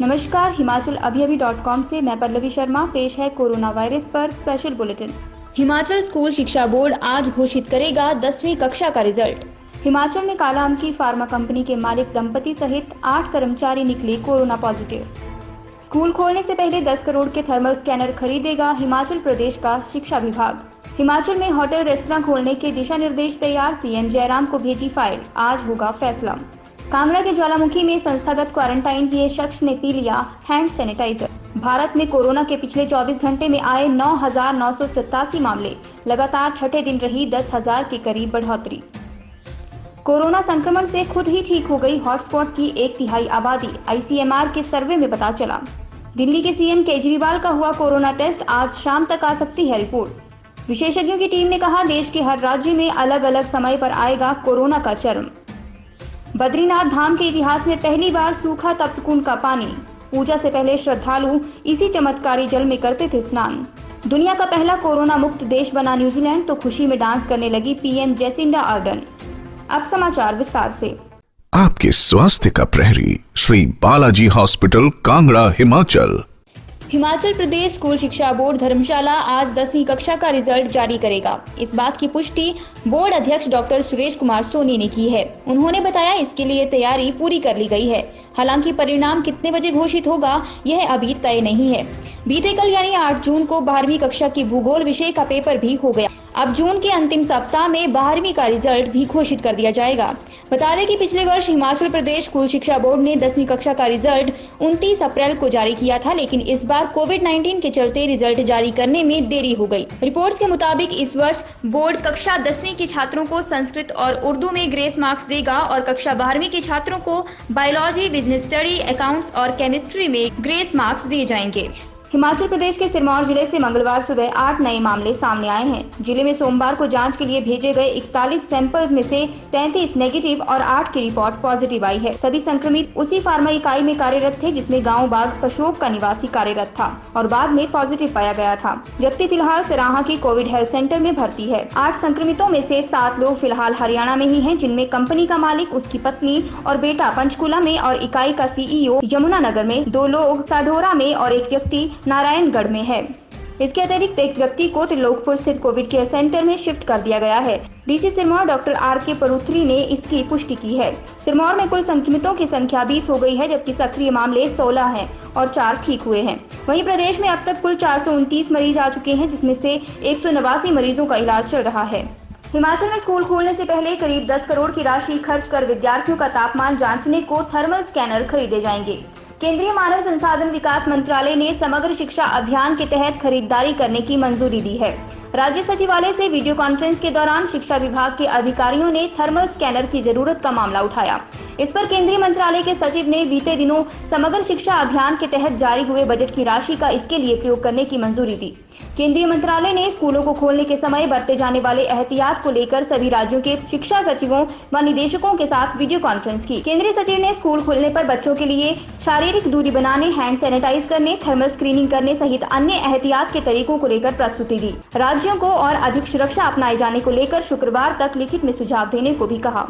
नमस्कार, हिमाचल अभी.com से मैं पल्लवी शर्मा। पेश है कोरोना वायरस पर स्पेशल बुलेटिन। हिमाचल स्कूल शिक्षा बोर्ड आज घोषित करेगा 10वीं कक्षा का रिजल्ट। हिमाचल में कालाअंब की फार्मा कंपनी के मालिक दंपति सहित 8 कर्मचारी निकले कोरोना पॉजिटिव। स्कूल खोलने से पहले 10 करोड़ के थर्मल स्कैनर खरीदेगा हिमाचल प्रदेश का शिक्षा विभाग। हिमाचल में होटल रेस्तरां खोलने के दिशा निर्देश तैयार, सीएम जयराम को भेजी फाइल, आज होगा फैसला। कांगड़ा के ज्वालामुखी में संस्थागत क्वारंटाइन किए शख्स ने पी लिया हैंड सैनिटाइजर। भारत में कोरोना के पिछले 24 घंटे में आए 9,987 मामले, लगातार छठे दिन रही 10,000 के करीब बढ़ोतरी। कोरोना संक्रमण से खुद ही ठीक हो गई हॉटस्पॉट की 1/3 आबादी, आईसीएमआर के सर्वे में पता चला। दिल्ली के सीएम केजरीवाल का हुआ कोरोना टेस्ट, आज शाम तक आ सकती है रिपोर्ट। विशेषज्ञों की टीम ने कहा, देश के हर राज्य में अलग अलग समय पर आएगा कोरोना का चरम। बद्रीनाथ धाम के इतिहास में पहली बार सूखा तप्त कुंड का पानी, पूजा से पहले श्रद्धालु इसी चमत्कारी जल में करते थे स्नान। दुनिया का पहला कोरोना मुक्त देश बना न्यूजीलैंड, तो खुशी में डांस करने लगी पीएम जेसिंडा आर्डन। अब समाचार विस्तार से। आपके स्वास्थ्य का प्रहरी श्री बालाजी हॉस्पिटल, कांगड़ा, हिमाचल। हिमाचल प्रदेश स्कूल शिक्षा बोर्ड धर्मशाला आज 10वीं कक्षा का रिजल्ट जारी करेगा। इस बात की पुष्टि बोर्ड अध्यक्ष डॉक्टर सुरेश कुमार सोनी ने की है। उन्होंने बताया, इसके लिए तैयारी पूरी कर ली गई है। हालांकि परिणाम कितने बजे घोषित होगा यह अभी तय नहीं है। बीते कल यानी 8 जून को 12वीं कक्षा की भूगोल विषय का पेपर भी हो गया। अब जून के अंतिम सप्ताह में 12वीं का रिजल्ट भी घोषित कर दिया जाएगा। बता दें कि पिछले वर्ष हिमाचल प्रदेश स्कूल शिक्षा बोर्ड ने 10वीं कक्षा का रिजल्ट 29 अप्रैल को जारी किया था, लेकिन इस बार कोविड-19 के चलते रिजल्ट जारी करने में देरी हो गई। रिपोर्ट्स के मुताबिक इस वर्ष बोर्ड कक्षा 10वीं के छात्रों को संस्कृत और उर्दू में ग्रेस मार्क्स देगा और कक्षा 12वीं के छात्रों को बायोलॉजी, बिजनेस स्टडी, अकाउंट्स और केमिस्ट्री में ग्रेस मार्क्स दिए जाएंगे। हिमाचल प्रदेश के सिरमौर जिले से मंगलवार सुबह 8 नए मामले सामने आए हैं। जिले में सोमवार को जांच के लिए भेजे गए 41 सैंपल्स में से 33 नेगेटिव और 8 की रिपोर्ट पॉजिटिव आई है। सभी संक्रमित उसी फार्मा इकाई में कार्यरत थे जिसमें गांव बाग पशोक का निवासी कार्यरत था और बाद में पॉजिटिव पाया गया था। व्यक्ति फिलहाल सराहा की कोविड हेल्थ सेंटर में भर्ती है। 8 संक्रमितों में से 7 लोग फिलहाल हरियाणा में ही है, जिनमें कंपनी का मालिक, उसकी पत्नी और बेटा पंचकूला में और इकाई का सीईओ यमुनानगर में, 2 लोग साढौरा में और एक व्यक्ति नारायणगढ़ में है। इसके अतिरिक्त एक व्यक्ति को त्रिलोकपुर स्थित कोविड केयर सेंटर में शिफ्ट कर दिया गया है। DC Sirmaur doctor R K. Paruthri ने इसकी पुष्टि की है। सिरमौर में कुल संक्रमितों की संख्या 20 हो गई है, जबकि सक्रिय मामले 16 हैं और 4 ठीक हुए हैं। वहीं प्रदेश में अब तक कुल 429 मरीज आ चुके हैं, जिसमें से 189 मरीजों का इलाज चल रहा है। हिमाचल में स्कूल खोलने से पहले करीब 10 करोड़ की राशि खर्च कर विद्यार्थियों का तापमान जांचने को थर्मल स्कैनर खरीदे जाएंगे। केंद्रीय मानव संसाधन विकास मंत्रालय ने समग्र शिक्षा अभियान के तहत खरीदारी करने की मंजूरी दी है। राज्य सचिवालय से वीडियो कॉन्फ्रेंस के दौरान शिक्षा विभाग के अधिकारियों ने थर्मल स्कैनर की जरूरत का मामला उठाया। इस पर केंद्रीय मंत्रालय के सचिव ने बीते दिनों समग्र शिक्षा अभियान के तहत जारी हुए बजट की राशि का इसके लिए प्रयोग करने की मंजूरी दी। केंद्रीय मंत्रालय ने स्कूलों को खोलने के समय बरते जाने वाले एहतियात को लेकर सभी राज्यों के शिक्षा सचिवों व निदेशकों के साथ वीडियो कॉन्फ्रेंस की। केंद्रीय सचिव ने स्कूल खुलने पर बच्चों के लिए शारीरिक दूरी बनाने, हैंड सैनिटाइज करने, थर्मल स्क्रीनिंग करने सहित अन्य एहतियात के तरीकों को लेकर प्रस्तुति दी। राज्यों को और अधिक सुरक्षा अपनाए जाने को लेकर शुक्रवार तक लिखित में सुझाव देने को भी कहा।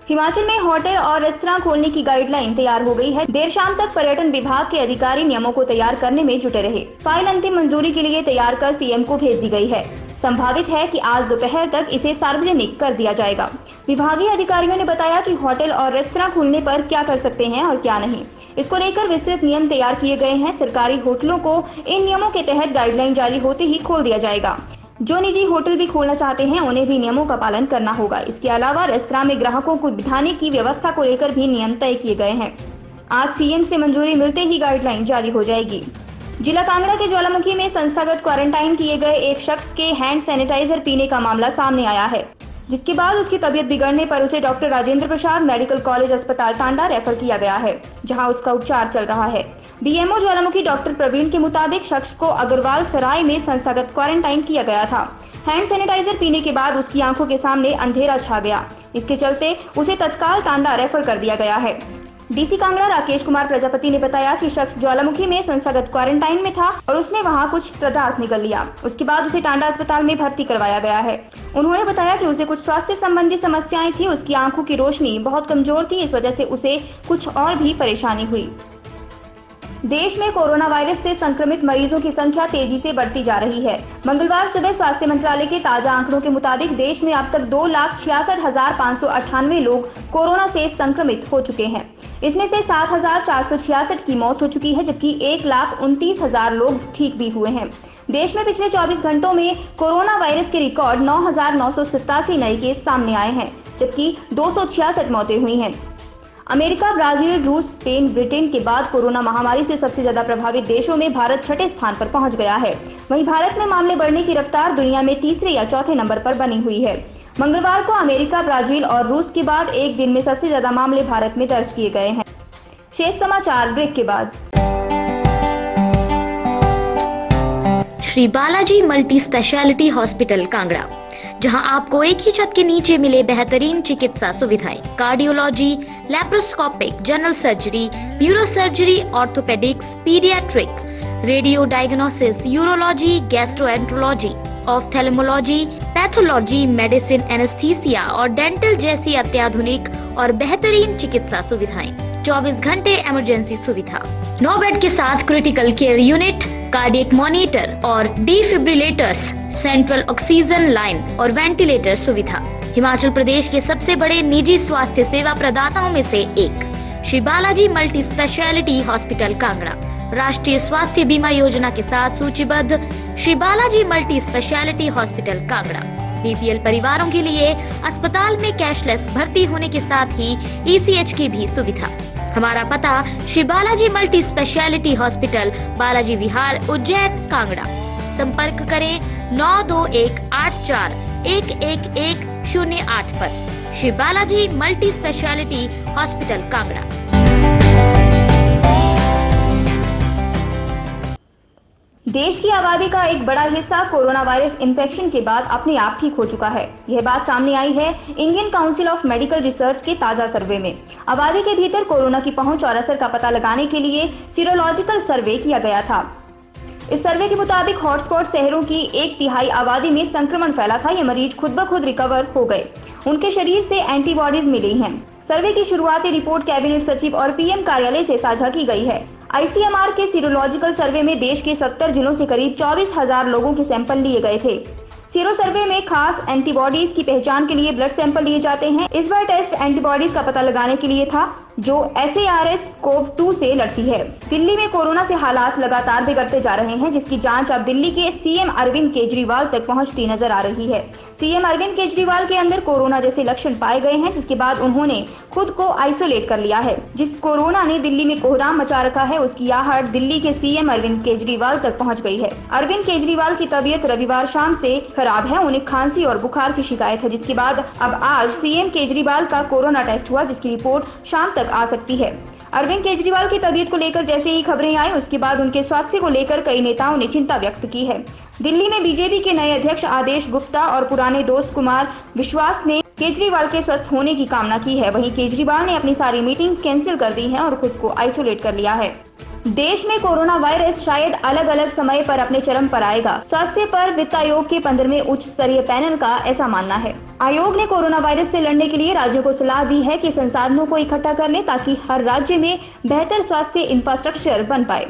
हिमाचल में होटल और रेस्तरां खोलने की गाइडलाइन तैयार हो गई है। देर शाम तक पर्यटन विभाग के अधिकारी नियमों को तैयार करने में जुटे रहे। फाइल अंतिम मंजूरी के लिए तैयार कर सीएम को भेज दी गई है। संभावित है कि आज दोपहर तक इसे सार्वजनिक कर दिया जाएगा। विभागीय अधिकारियों ने बताया कि होटल और रेस्तरां खुलने पर क्या कर सकते हैं और क्या नहीं, इसको लेकर विस्तृत नियम तैयार किए गए हैं। सरकारी होटलों को इन नियमों के तहत गाइडलाइन जारी होते ही खोल दिया जाएगा। जो निजी होटल भी खोलना चाहते हैं उन्हें भी नियमों का पालन करना होगा। इसके अलावा रेस्तरां में ग्राहकों को बिठाने की व्यवस्था को लेकर भी नियम तय किए गए हैं। आज सीएम से मंजूरी मिलते ही गाइडलाइन जारी हो जाएगी। जिला कांगड़ा के ज्वालामुखी में संस्थागत क्वारंटाइन किए गए एक शख्स के हैंड सैनिटाइजर पीने का मामला सामने आया है, जिसके बाद उसकी तबीयत बिगड़ने पर उसे doctor Rajendra Prasad medical college अस्पताल टांडा रेफर किया गया है, जहां उसका उपचार चल रहा है। बीएमओ ज्वालामुखी डॉक्टर प्रवीण के मुताबिक शख्स को अग्रवाल सराय में संस्थागत क्वारंटाइन किया गया था। हैंड सैनिटाइजर पीने के बाद उसकी आंखों के सामने अंधेरा छा गया। इसके चलते उसे तत्काल टांडा रेफर कर दिया गया है। डीसी कांगड़ा राकेश कुमार प्रजापति ने बताया कि शख्स ज्वालामुखी में संस्थागत क्वारंटाइन में था और उसने वहां कुछ पदार्थ निगल लिया। उसके बाद उसे टांडा अस्पताल में भर्ती करवाया गया है। उन्होंने बताया कि उसे कुछ स्वास्थ्य संबंधी समस्याएं थी। उसकी आंखों की रोशनी बहुत कमजोर थी, इस वजह से उसे कुछ और भी परेशानी हुई। देश में कोरोना वायरस से संक्रमित मरीजों की संख्या तेजी से बढ़ती जा रही है। मंगलवार सुबह स्वास्थ्य मंत्रालय के ताजा आंकड़ों के मुताबिक देश में अब तक 2,66,598 लोग कोरोना से संक्रमित हो चुके हैं। इसमें से 7,466 की मौत हो चुकी है, जबकि 1,29,000 लोग ठीक भी हुए हैं। देश में पिछले 24 घंटों में कोरोना वायरस के रिकॉर्ड 9,987 नए केस सामने आए हैं, जबकि 266 मौतें हुई हैं। अमेरिका, ब्राजील, रूस, स्पेन, ब्रिटेन के बाद कोरोना महामारी से सबसे ज्यादा प्रभावित देशों में भारत छठे स्थान पर पहुंच गया है। वहीं भारत में मामले बढ़ने की रफ्तार दुनिया में तीसरे या चौथे नंबर पर बनी हुई है। मंगलवार को अमेरिका, ब्राजील और रूस के बाद एक दिन में सबसे ज्यादा मामले भारत में दर्ज किए गए हैं। शेष समाचार ब्रेक के बाद। Shri Balaji multi speciality hospital Kangra, जहां आपको एक ही छत के नीचे मिले बेहतरीन चिकित्सा सुविधाएं, cardiology, laparoscopic, general surgery, neuro surgery, orthopaedics, paediatric, radio diagnosis, urology, gastroenterology, ophthalmology, pathology, medicine, anaesthesia और डेंटल जैसी अत्याधुनिक और बेहतरीन चिकित्सा सुविधाएं, 24 घंटे इमरजेंसी सुविधा, 9 बेड के साथ critical care unit, cardiac monitor और डिफिब्रिलेटर्स, सेंट्रल ऑक्सीजन लाइन और वेंटिलेटर सुविधा। हिमाचल प्रदेश के सबसे बड़े निजी स्वास्थ्य सेवा प्रदाताओं में से एक Shri Balaji multi speciality hospital Kangra राष्ट्रीय स्वास्थ्य बीमा योजना के साथ सूचीबद्ध Shri Balaji multi speciality hospital Kangra BPL परिवारों के लिए अस्पताल में कैशलेस भर्ती होने के साथ ही ईसीएच की भी सुविधा। हमारा पता Shri Balaji multi speciality hospital, Balaji Vihar, Ujjain, Kangra. संपर्क करें 9218411108 पर। Shri Balaji multi speciality hospital Kangra. देश की आबादी का एक बड़ा हिस्सा कोरोना वायरस इन्फेक्शन के बाद अपने आप ठीक हो चुका है। यह बात सामने आई है Indian council of medical research के ताजा सर्वे में। आबादी के भीतर कोरोना की पहुंच और असर का पता लगाने के लिए सीरोलॉजिकल सर्वे किया गया था। इस सर्वे के मुताबिक हॉटस्पॉट शहरों की 1/3 आबादी में संक्रमण फैला था। ये मरीज खुद ब खुद रिकवर हो गए, उनके शरीर से एंटीबॉडीज मिली हैं। सर्वे की शुरुआती रिपोर्ट कैबिनेट सचिव और पीएम कार्यालय से साझा की गई है। आईसीएमआर के सीरोलॉजिकल सर्वे में देश के 70 जिलों से करीब 24,000 लोगों के सैंपल लिए गए थे। सीरो सर्वे में खास एंटीबॉडीज की पहचान के लिए ब्लड सैंपल लिए जाते हैं। इस बार टेस्ट एंटीबॉडीज का पता लगाने के लिए था जो SARS-CoV-2 से लड़ती है। दिल्ली में कोरोना से हालात लगातार बिगड़ते जा रहे हैं, जिसकी जांच अब दिल्ली के सीएम अरविंद केजरीवाल तक पहुंचती नजर आ रही है। सीएम अरविंद केजरीवाल के अंदर कोरोना जैसे लक्षण पाए गए हैं, जिसके बाद उन्होंने खुद को आइसोलेट कर लिया है। जिस कोरोना ने दिल्ली में कोहराम मचा रखा है, उसकी आहट दिल्ली के सीएम अरविंद केजरीवाल तक पहुँच गई है। अरविंद केजरीवाल की तबीयत रविवार शाम से खराब है। उन्हें खांसी और बुखार की शिकायत है, जिसके बाद अब आज सीएम केजरीवाल का कोरोना टेस्ट हुआ, जिसकी रिपोर्ट शाम तक आ सकती है। अरविंद केजरीवाल की तबीयत को लेकर जैसे ही खबरें आई, उसके बाद उनके स्वास्थ्य को लेकर कई नेताओं ने चिंता व्यक्त की है। दिल्ली में बीजेपी के नए अध्यक्ष आदेश गुप्ता और पुराने दोस्त कुमार विश्वास ने केजरीवाल के स्वस्थ होने की कामना की है। वहीं केजरीवाल ने अपनी सारी मीटिंग्स कैंसिल कर दी हैं और खुद को आइसोलेट कर लिया है। देश में कोरोना वायरस शायद अलग अलग समय पर अपने चरम पर आएगा। स्वास्थ्य पर वित्त आयोग के 15वें उच्च स्तरीय पैनल का ऐसा मानना है। आयोग ने कोरोना वायरस से लड़ने के लिए राज्यों को सलाह दी है कि संसाधनों को इकट्ठा कर लें, ताकि हर राज्य में बेहतर स्वास्थ्य इंफ्रास्ट्रक्चर बन पाए।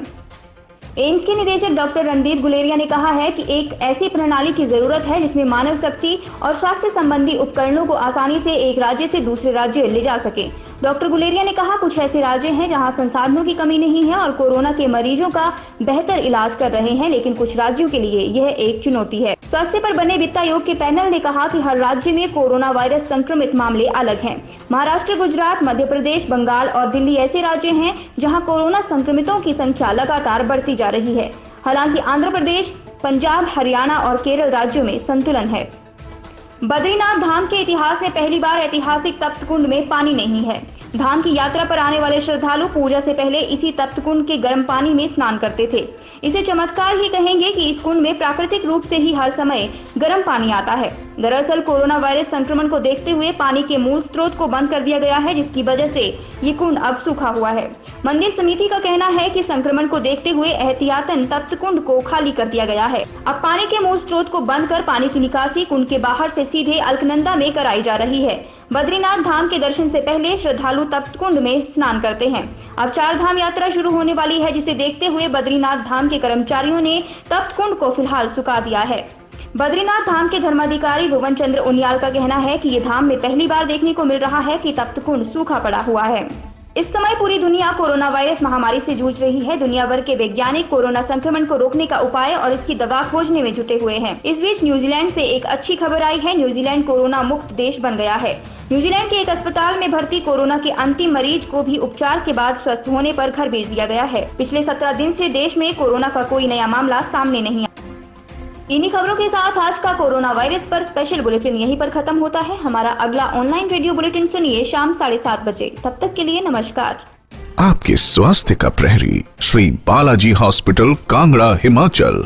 एम्स के निदेशक डॉक्टर रणदीप गुलेरिया ने कहा है कि एक ऐसी प्रणाली की जरूरत है जिसमें मानव शक्ति और स्वास्थ्य संबंधी उपकरणों को आसानी से एक राज्य से दूसरे राज्य ले जा सके। डॉक्टर गुलेरिया ने कहा, कुछ ऐसे राज्य हैं जहां संसाधनों की कमी नहीं है और कोरोना के मरीजों का बेहतर इलाज कर रहे हैं, लेकिन कुछ राज्यों के लिए यह एक चुनौती है। स्वास्थ्य पर बने वित्त आयोग के पैनल ने कहा कि हर राज्य में कोरोना वायरस संक्रमित मामले अलग हैं। महाराष्ट्र, गुजरात, मध्य प्रदेश, बंगाल और दिल्ली ऐसे राज्य हैं जहां कोरोना संक्रमितों की संख्या लगातार बढ़ती जा रही है। हालांकि आंध्र प्रदेश, पंजाब, हरियाणा और केरल राज्यों में संतुलन है। बद्रीनाथ धाम के इतिहास में पहली बार ऐतिहासिक तप्त कुंड में पानी नहीं है। धाम की यात्रा पर आने वाले श्रद्धालु पूजा से पहले इसी तप्त कुंड के गर्म पानी में स्नान करते थे। इसे चमत्कार ही कहेंगे कि इस कुंड में प्राकृतिक रूप से ही हर समय गर्म पानी आता है। दरअसल कोरोना वायरस संक्रमण को देखते हुए पानी के मूल स्रोत को बंद कर दिया गया है, जिसकी वजह से ये कुंड अब सूखा हुआ है। मंदिर समिति का कहना है कि संक्रमण को देखते हुए एहतियातन तप्त कुंड को खाली कर दिया गया है। अब पानी के मूल स्रोत को बंद कर पानी की निकासी कुंड के बाहर से सीधे अलकनंदा में कराई जा रही है। बद्रीनाथ धाम के दर्शन से पहले श्रद्धालु तप्त कुंड में स्नान करते हैं। अब 4 धाम यात्रा शुरू होने वाली है, जिसे देखते हुए बद्रीनाथ धाम के कर्मचारियों ने तप्त कुंड को फिलहाल सुखा दिया है। बद्रीनाथ धाम के धर्माधिकारी भुवन चंद्र उनियाल का कहना है कि ये धाम में पहली बार देखने को मिल रहा है कि तप्त कुंड सूखा पड़ा हुआ है। इस समय पूरी दुनिया कोरोना वायरस महामारी से जूझ रही है। दुनिया भर के वैज्ञानिक कोरोना संक्रमण को रोकने का उपाय और इसकी दवा खोजने में जुटे हुए हैं। इस बीच न्यूजीलैंड से एक अच्छी खबर आई है। न्यूजीलैंड कोरोना मुक्त देश बन गया है। न्यूजीलैंड के एक अस्पताल में भर्ती कोरोना के अंतिम मरीज को भी उपचार के बाद स्वस्थ होने पर घर भेज दिया गया है। पिछले 17 दिन से देश में कोरोना का कोई नया मामला सामने नहीं आया। इन्हीं खबरों के साथ आज का कोरोना वायरस पर स्पेशल बुलेटिन यहीं पर खत्म होता है। हमारा अगला ऑनलाइन रेडियो बुलेटिन सुनिए शाम 7:30 बजे। तब तक के लिए नमस्कार। आपके स्वास्थ्य का प्रहरी श्री बालाजी हॉस्पिटल, कांगड़ा, हिमाचल।